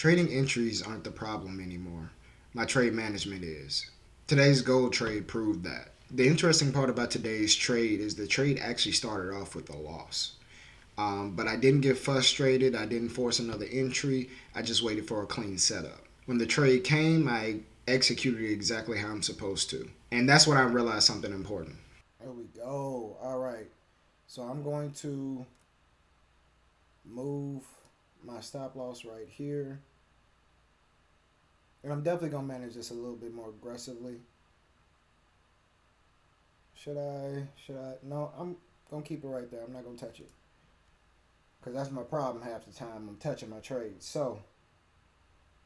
Trading entries aren't the problem anymore. My trade management is. Today's gold trade proved that. The interesting part about today's trade is the trade actually started off with a loss. But I didn't get frustrated. I didn't force another entry. I just waited for a clean setup. When the trade came, I executed it exactly how I'm supposed to. And that's when I realized something important. There we go. All right. So I'm going to move my stop loss right here. And I'm definitely going to manage this a little bit more aggressively. Should I? Should I? No, I'm going to keep it right there. I'm not going to touch it. Because that's my problem half the time. I'm touching my trades. So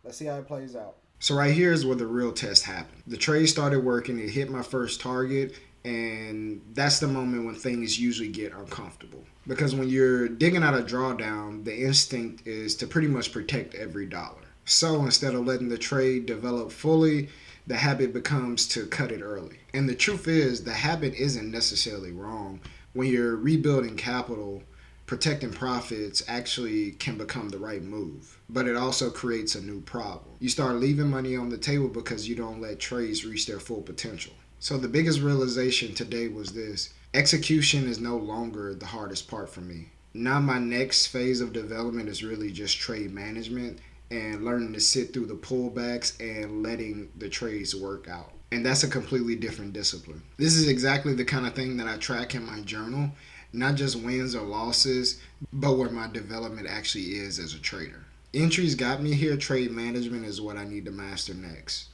let's see how it plays out. So right here is where the real test happened. The trade started working. It hit my first target, and that's the moment when things usually get uncomfortable. Because when you're digging out a drawdown, the instinct is to pretty much protect every dollar. So instead of letting the trade develop fully, the habit becomes to cut it early. And the truth is, the habit isn't necessarily wrong. When you're rebuilding capital, protecting profits actually can become the right move. But it also creates a new problem. You start leaving money on the table because you don't let trades reach their full potential. So the biggest realization today was this: execution is no longer the hardest part for me. Now my next phase of development is really just trade management and learning to sit through the pullbacks and letting the trades work out. And that's a completely different discipline. This is exactly the kind of thing that I track in my journal, not just wins or losses, but where my development actually is as a trader. Entries got me here, trade management is what I need to master next.